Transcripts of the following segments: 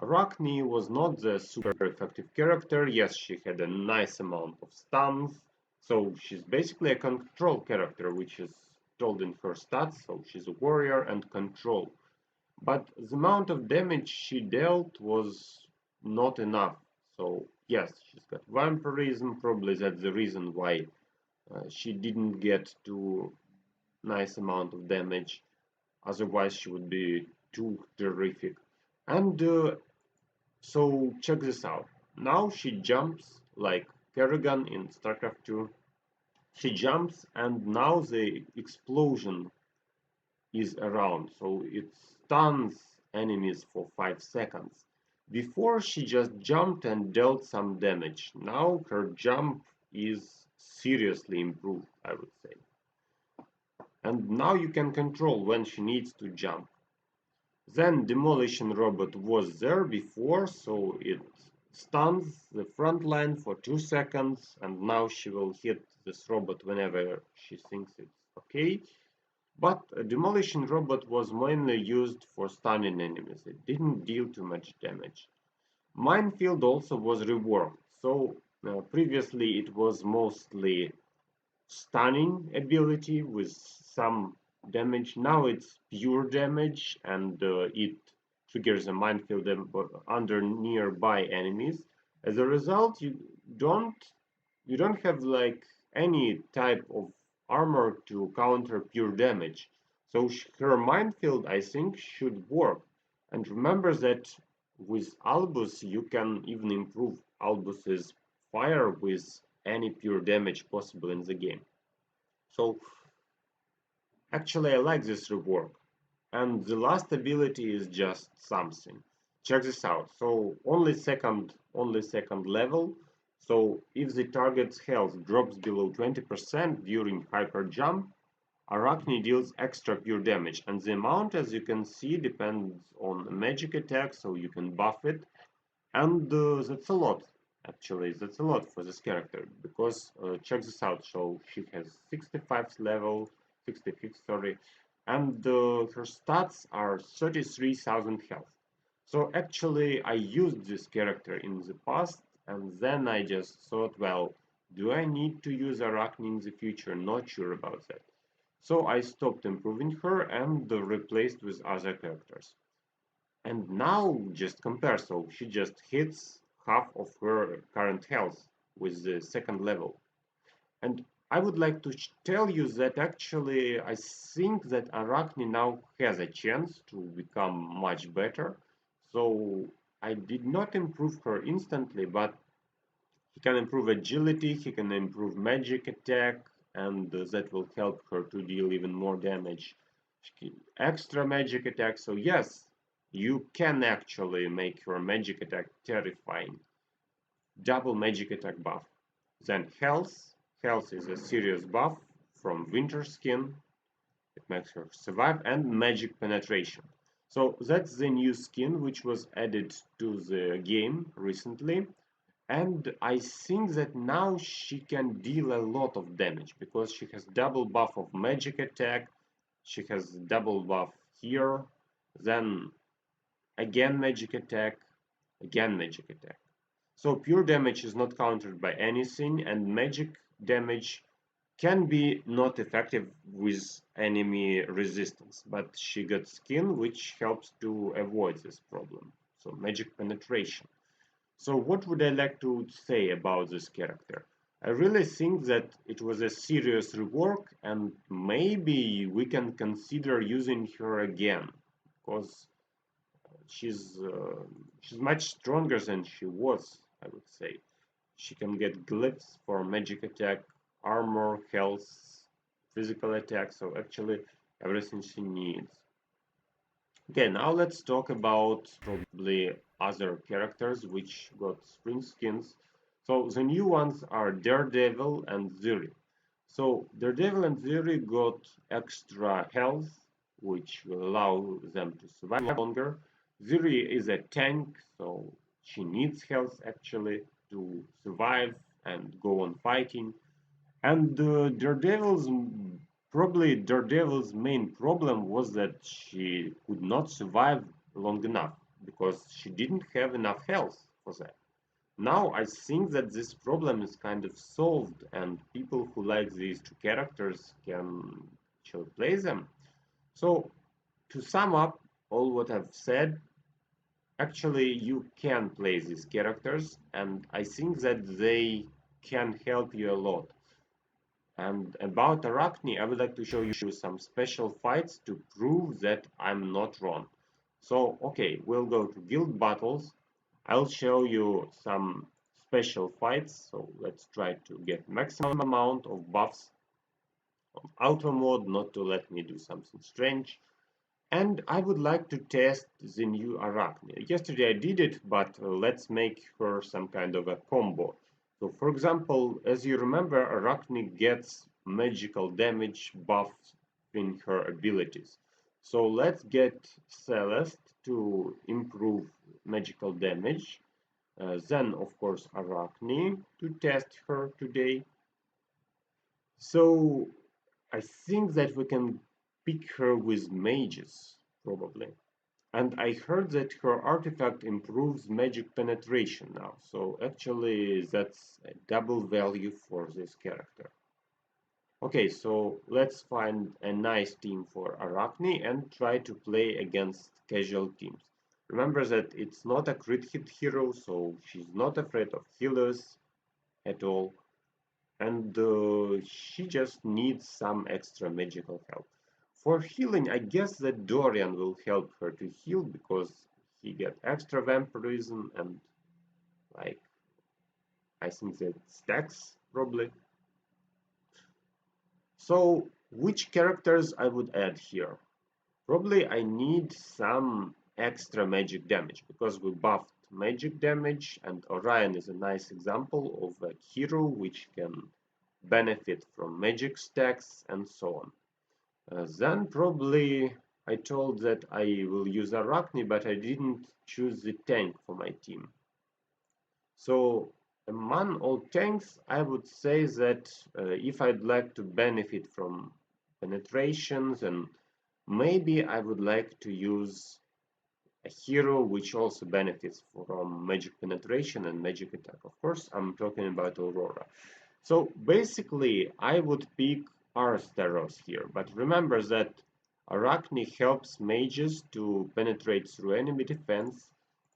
Arachne was not the super effective character. Yes, she had a nice amount of stuns, so she's basically a control character, which is told in her stats, so she's a warrior and control. But the amount of damage she dealt was not enough. So yes, she's got vampirism, probably that's the reason why she didn't get too nice amount of damage. Otherwise, she would be too terrific. And so check this out. Now she jumps like Kerrigan in StarCraft 2. She jumps and now the explosion is around. So it stuns enemies for 5 seconds. Before she just jumped and dealt some damage. Now her jump is seriously improved, I would say. And now you can control when she needs to jump. Then demolition robot was there before, so it stuns the front line for 2 seconds, and now she will hit this robot whenever she thinks it's okay. But a demolition robot was mainly used for stunning enemies. It didn't deal too much damage. Minefield also was reworked. So previously it was mostly stunning ability with some damage. Now it's pure damage and it triggers a minefield under nearby enemies. As a result, don't you don't have like any type of armor to counter pure damage. So her minefield, I think, should work. And remember that with Albus, you can even improve Albus's fire with any pure damage possible in the game. So actually I like this rework. And the last ability is just something. Check this out. So only second level. So if the target's health drops below 20% during hyper jump, Arachne deals extra pure damage, and the amount, as you can see, depends on magic attack, so you can buff it, and that's a lot. Actually, that's a lot for this character because check this out. So she has 65th level, 65th, sorry, and her stats are 33,000 health. So actually, I used this character in the past, and then I just thought, well, do I need to use Arachne in the future? Not sure about that. So I stopped improving her and replaced with other characters. And now just compare, so she just hits half of her current health with the second level. And I would like to tell you that actually I think that Arachne now has a chance to become much better. So I did not improve her instantly, but he can improve agility, he can improve magic attack, and that will help her to deal even more damage. Extra magic attack, so yes, you can actually make your magic attack terrifying. Double magic attack buff. Then health. Health is a serious buff from Winter Skin. It makes her survive. And magic penetration. So that's the new skin which was added to the game recently. And I think that now she can deal a lot of damage because she has double buff of magic attack. She has double buff here. Then again magic attack. Again magic attack. So pure damage is not countered by anything, and magic damage can be not effective with enemy resistance, but she got skin which helps to avoid this problem. So magic penetration. So what would I like to say about this character? I really think that it was a serious rework and maybe we can consider using her again because she's uh, she's much stronger than she was, I would say. She can get glyphs for magic attack, armor, health, physical attack, so actually everything she needs. Okay, now let's talk about probably other characters which got spring skins. So the new ones are Daredevil and Ziri. So Daredevil and Ziri got extra health, which will allow them to survive longer. Ziri is a tank, so she needs health actually to survive and go on fighting. And Daredevil's main problem was that she could not survive long enough. because she didn't have enough health for that. Now I think that this problem is kind of solved, and people who like these two characters can actually play them. So to sum up all what I've said, actually you can play these characters, and I think that they can help you a lot. And about Arachne, I would like to show you some special fights to prove that I'm not wrong. So, okay, we'll go to guild battles. I'll show you some special fights. So let's try to get maximum amount of buffs on auto mode, not to let me do something strange. And I would like to test the new Arachne. Yesterday I did it, but let's make her some kind of a combo. So for example, as you remember, Arachne gets magical damage buffs in her abilities. So let's get Celeste to improve magical damage. Then of course Arachne to test her today. So I think that we can pick her with mages, probably. And I heard that her artifact improves magic penetration now, so actually that's a double value for this character. Okay, so let's find a nice team for Arachne and try to play against casual teams. Remember that it's not a crit hit hero, so she's not afraid of healers at all. And she just needs some extra magical help. For healing, I guess that Dorian will help her to heal because he get extra vampirism and like I think that stacks probably. So which characters I would add here? Probably I need some extra magic damage because we buffed magic damage, and Orion is a nice example of a hero which can benefit from magic stacks and so on. Then probably I told that I will use Arachne, but I didn't choose the tank for my team. So among all tanks, I would say that if I'd like to benefit from penetrations, and maybe I would like to use a hero which also benefits from magic penetration and magic attack. Of course, I'm talking about Aurora. So basically, I would pick Arsteros here, but remember that Arachne helps mages to penetrate through enemy defense,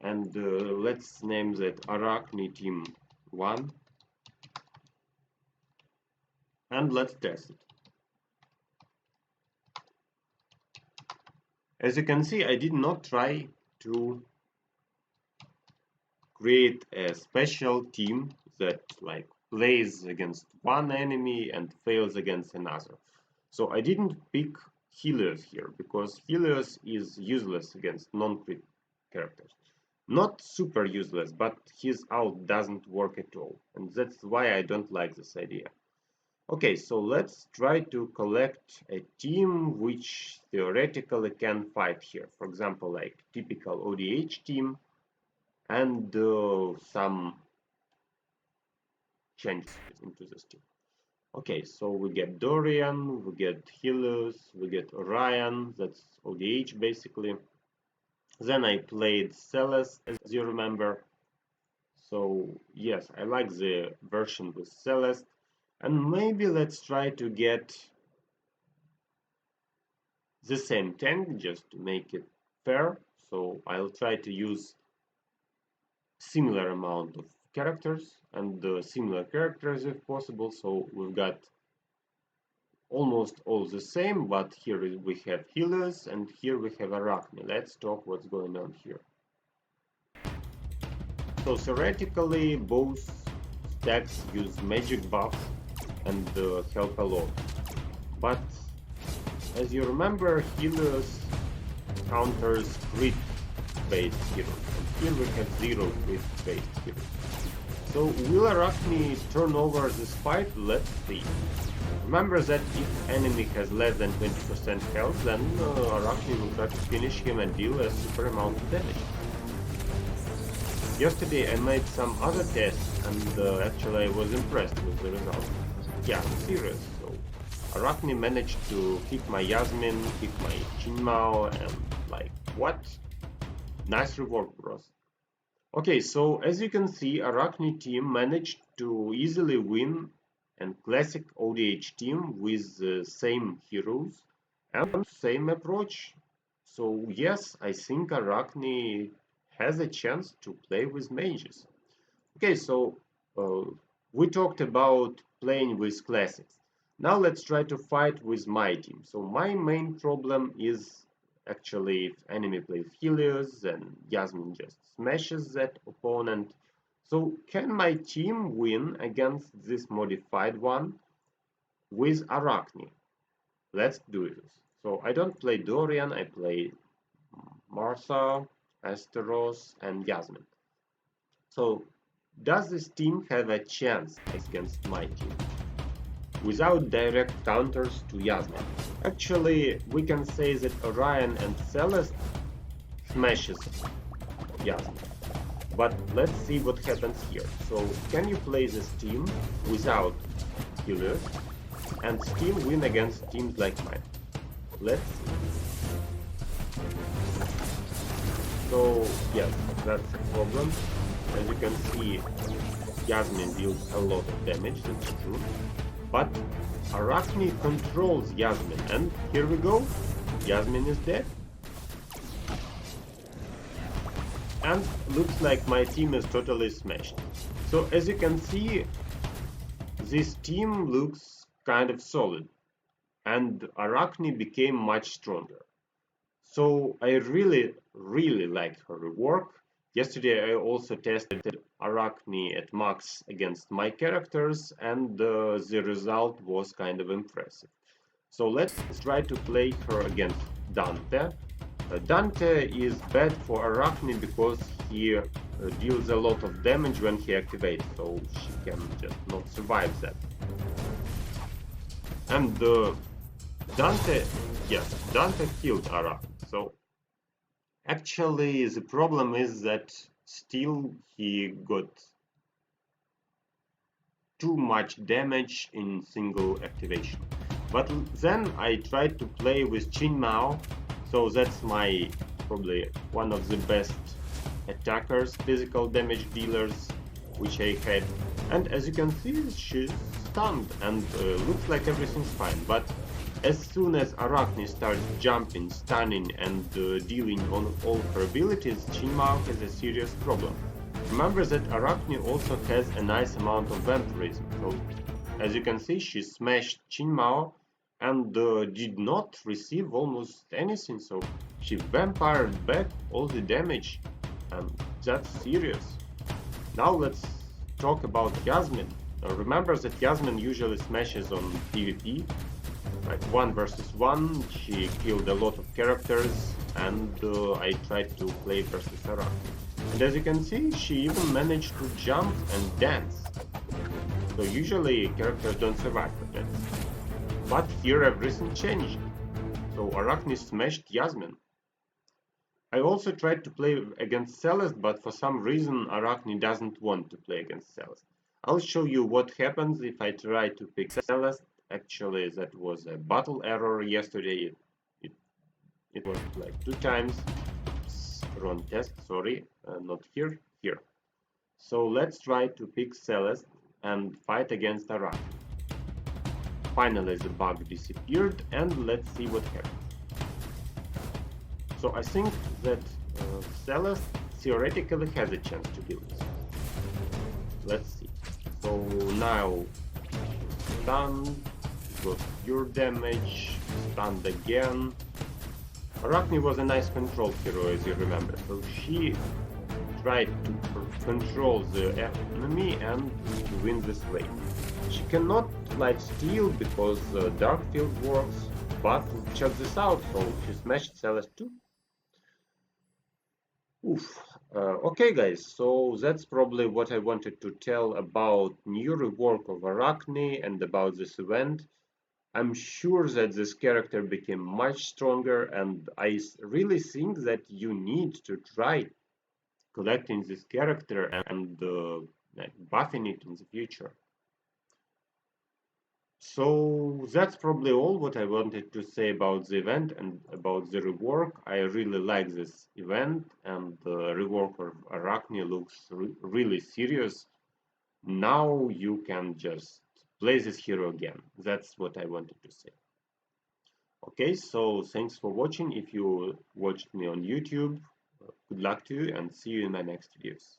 and let's name that Arachne Team 1, and let's test it. As you can see, I did not try to create a special team that like plays against one enemy and fails against another. So I didn't pick Helios here because Helios is useless against non-crit characters. Not super useless, but his ult doesn't work at all, and that's why I don't like this idea. Okay, so let's try to collect a team which theoretically can fight here. For example, like typical ODH team and some changes into this team. Okay, so we get Dorian, we get Helios, we get Orion, that's ODH basically. Then I played Celeste, as you remember. So yes, I like the version with Celeste. And maybe let's try to get the same tank just to make it fair. So I'll try to use similar amount of characters and similar characters if possible. So we've got almost all the same, but here we have Helios and here we have Arachne. Let's talk what's going on here. So theoretically both stacks use magic buffs and help a lot. But as you remember, Helios counters crit-based heroes, and here we have 0 crit-based heroes. So will Arachne turn over this fight? Let's see. Remember that if enemy has less than 20% health, then Arachne will try to finish him and deal a super amount of damage. Yesterday I made some other tests, and actually I was impressed with the results. Yeah, I'm serious. So Arachne managed to kick my Yasmin, kick my Chinmao, and like, what? Nice rework, bros. Okay, so as you can see, Arachne team managed to easily win a classic ODH team with the same heroes and same approach. So yes, I think Arachne has a chance to play with mages. Okay, so uh, we talked about playing with classics. Now let's try to fight with my team. So my main problem is actually if enemy plays Helios, then Yasmin just smashes that opponent. So can my team win against this modified one with Arachne? Let's do this. So I don't play Dorian, I play Martha, Asteros, and Yasmin. So does this team have a chance against my team without direct counters to Yasmin? Actually, we can say that Orion and Celeste smashes Yasmin. But let's see what happens here. So can you play this team without healers and still win against teams like mine? Let's see. So yes, that's a problem. As you can see, Yasmin deals a lot of damage, that's true. But Arachne controls Yasmin, and here we go. Yasmin is dead. And looks like my team is totally smashed. So as you can see, this team looks kind of solid, and Arachne became much stronger. So I really liked her rework. Yesterday I also tested Arachne at max against my characters, and the result was kind of impressive. So let's try to play her against Dante. Dante is bad for Arachne because he deals a lot of damage when he activates, so she can just not survive that. And Dante, yes, Dante killed Arachne. So actually the problem is that still he got too much damage in single activation. But then I tried to play with Qin Mao, so that's my probably one of the best attackers, physical damage dealers which I had. And as you can see, she's stunned and looks like everything's fine. But as soon as Arachne starts jumping, stunning and dealing on all her abilities, Qin Mao has a serious problem. Remember that Arachne also has a nice amount of vampirism, so as you can see she smashed Qin Mao and did not receive almost anything, so she vampired back all the damage, and that's serious. Now let's talk about Yasmin. Remember that Yasmin usually smashes on PvP, like 1 versus 1, she killed a lot of characters, and I tried to play versus Arachne. And as you can see, she even managed to jump and dance. So usually characters don't survive for that. But here everything changed. So Arachne smashed Yasmin. I also tried to play against Celeste, but for some reason Arachne doesn't want to play against Celeste. I'll show you what happens if I try to pick Celeste. Actually, that was a battle error yesterday. It was like 2 times. Wrong test, sorry, not here, here. So let's try to pick Celeste and fight against Arachne. Finally the bug disappeared, and let's see what happens. So I think that Celeste theoretically has a chance to do this. Let's see. So now stunned, got pure damage, stunned again. Arachne was a nice control hero, as you remember, so she tried to control the enemy and to win this lane. She cannot light steal because Dark Field works, but check this out, so she smashed Celeste too. Oof. Okay guys, so that's probably what I wanted to tell about new rework of Arachne and about this event. I'm sure that this character became much stronger, and I really think that you need to try collecting this character and buffing it in the future. So that's probably all what I wanted to say about the event and about the rework. I really like this event, and the rework of Arachne looks really serious. Now you can just play this hero again. That's what I wanted to say. Okay, so thanks for watching. If you watched me on YouTube, good luck to you and see you in my next videos.